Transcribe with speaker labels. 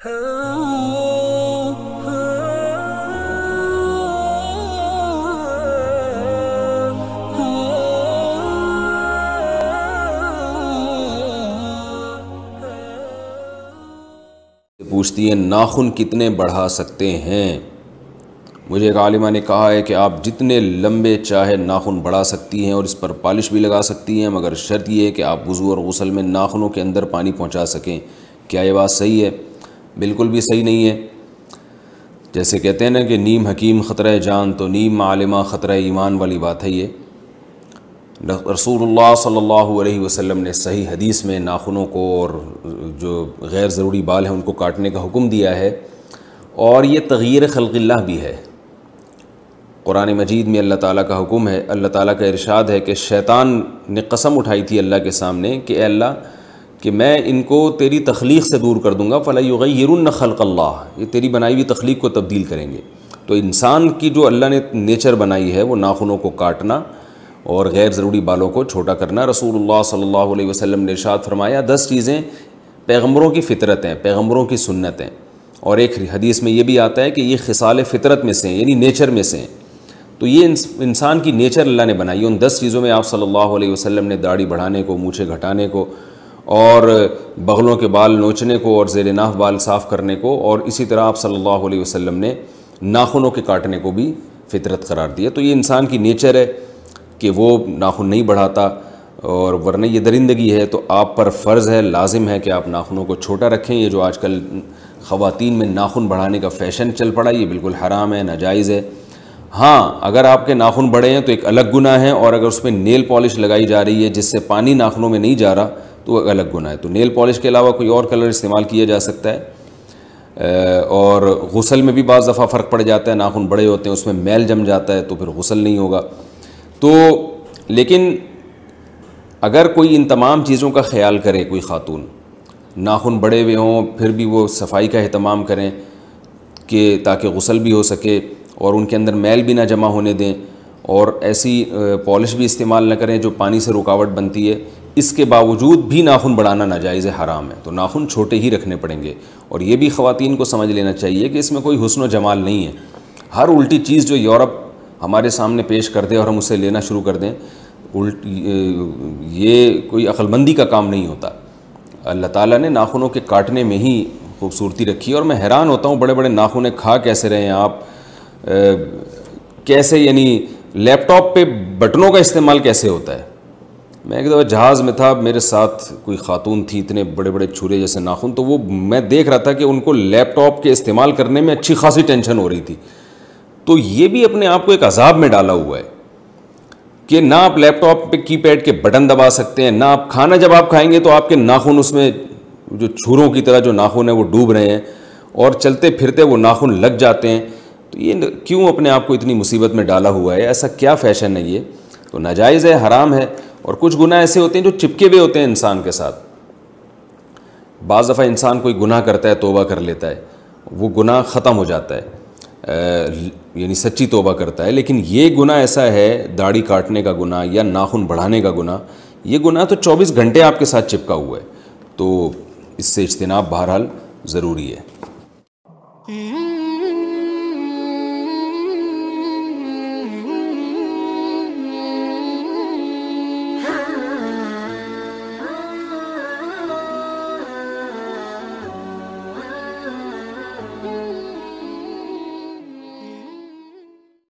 Speaker 1: پوچھتی ہیں ناخن کتنے بڑھا سکتے ہیں؟ مجھے ایک عالمہ نے کہا ہے کہ آپ جتنے لمبے چاہے ناخن بڑھا سکتی ہیں اور اس پر پالش بھی لگا سکتی ہیں، مگر شرط یہ ہے کہ آپ وضو اور غسل میں ناخنوں کے اندر پانی پہنچا سکیں۔ کیا یہ بات صحیح ہے؟ بالکل بھی صحیح نہیں ہے۔ جیسے کہتے ہیں نا کہ نیم حکیم خطرہ جان تو نیم عالمہ خطرہ ایمان والی بات ہے۔ یہ رسول اللہ صلی اللہ علیہ وسلم نے صحیح حدیث میں ناخنوں کو اور جو غیر ضروری بال ہیں ان کو کاٹنے کا حکم دیا ہے، اور یہ تغییر خلق اللہ بھی ہے۔ قرآن مجید میں اللہ تعالیٰ کا حکم ہے، اللہ تعالیٰ کا ارشاد ہے کہ شیطان نے قسم اٹھائی تھی اللہ کے سامنے کہ اے اللہ کہ میں ان کو تیری تخلیق سے دور کر دوں گا، فَلَا يُغَيِّرُنَّ خَلْقَ اللَّهِ، یہ تیری بنائی ہوئی تخلیق کو تبدیل کریں گے۔ تو انسان کی جو اللہ نے نیچر بنائی ہے وہ ناخنوں کو کاٹنا اور غیر ضروری بالوں کو چھوٹا کرنا۔ رسول اللہ صلی اللہ علیہ وسلم نے ارشاد فرمایا 10 چیزیں پیغمبروں کی فطرت ہیں، پیغمبروں کی سنت ہیں، اور ایک حدیث میں یہ بھی آتا ہے کہ یہ خصال فطرت میں سے ہیں، یعنی نیچر میں سے ہیں۔ تو یہ انسان کی نیچر اللہ نے بنائی ہے۔ ان 10 چیزوں میں آپ صلی اللہ علیہ وسلم نے داڑھی بڑھانے کو، مونچھیں گھٹانے کو، اور بغلوں کے بال نوچنے کو، اور زیر ناف بال صاف کرنے کو، اور اسی طرح آپ صلی اللہ علیہ وسلم نے ناخنوں کے کاٹنے کو بھی فطرت قرار دیا۔ تو یہ انسان کی نیچر ہے کہ وہ ناخن نہیں بڑھاتا، اور ورنہ یہ درندگی ہے۔ تو آپ پر فرض ہے، لازم ہے کہ آپ ناخنوں کو چھوٹا رکھیں۔ یہ جو آج کل خواتین میں ناخن بڑھانے کا فیشن چل پڑا، یہ بالکل حرام ہے، ناجائز ہے۔ ہاں، اگر آپ کے ناخن بڑے ہیں تو ایک الگ گناہ ہے، اور اگر اس میں نیل پالش لگائی جا رہی ہے جس سے پانی ناخنوں میں نہیں جا رہا تو وہ الگ گناہ ہے۔ تو نیل پالش کے علاوہ کوئی اور کلر استعمال کیا جا سکتا ہے۔ اور غسل میں بھی بعض دفعہ فرق پڑ جاتا ہے، ناخن بڑے ہوتے ہیں اس میں میل جم جاتا ہے تو پھر غسل نہیں ہوگا۔ تو لیکن اگر کوئی ان تمام چیزوں کا خیال کرے، کوئی خاتون ناخن بڑے ہوئے ہوں پھر بھی وہ صفائی کا اہتمام کریں کہ تاکہ غسل بھی ہو سکے اور ان کے اندر میل بھی نہ جمع ہونے دیں، اور ایسی پالش بھی استعمال نہ کریں جو پانی سے رکاوٹ بنتی ہے، اس کے باوجود بھی ناخن بڑھانا ناجائز ہے، حرام ہے۔ تو ناخن چھوٹے ہی رکھنے پڑیں گے، اور یہ بھی خواتین کو سمجھ لینا چاہیے کہ اس میں کوئی حسن و جمال نہیں ہے۔ ہر الٹی چیز جو یورپ ہمارے سامنے پیش کر دے اور ہم اسے لینا شروع کر دیں، یہ کوئی عقل مندی کا کام نہیں ہوتا۔ اللہ تعالیٰ نے ناخنوں کے کاٹنے میں ہی خوبصورتی رکھی ہے، اور میں حیران ہوتا ہوں بڑے بڑے ناخنیں کھا کیسے رہے ہیں آپ، کیسے یعنی لیپ ٹاپ پہ بٹنوں کا استعمال کیسے ہوتا ہے۔ میں ایک دفعہ جہاز میں تھا، میرے ساتھ کوئی خاتون تھی، اتنے بڑے بڑے چھرے جیسے ناخن، تو وہ میں دیکھ رہا تھا کہ ان کو لیپ ٹاپ کے استعمال کرنے میں اچھی خاصی ٹینشن ہو رہی تھی۔ تو یہ بھی اپنے آپ کو ایک عذاب میں ڈالا ہوا ہے کہ نہ آپ لیپ ٹاپ پہ کی پیڈ کے بٹن دبا سکتے ہیں، نہ آپ کھانا جب آپ کھائیں گے تو آپ کے ناخن اس میں جو چھروں کی طرح جو ناخن ہیں وہ ڈوب رہے ہیں، اور چلتے پھرتے وہ ناخن لگ جاتے ہیں۔ تو یہ کیوں اپنے آپ کو اتنی مصیبت میں ڈالا ہوا ہے؟ ایسا کیا فیشن ہے؟ یہ تو ناجائز ہے، حرام ہے۔ اور کچھ گناہ ایسے ہوتے ہیں جو چپکے ہوئے ہوتے ہیں انسان کے ساتھ۔ بعض دفعہ انسان کوئی گناہ کرتا ہے، توبہ کر لیتا ہے، وہ گناہ ختم ہو جاتا ہے، یعنی سچی توبہ کرتا ہے۔ لیکن یہ گناہ ایسا ہے، داڑھی کاٹنے کا گناہ یا ناخن بڑھانے کا گناہ، یہ گناہ تو 24 گھنٹے آپ کے ساتھ چپکا ہوا ہے۔ تو اس سے اجتناب بہرحال ضروری ہے۔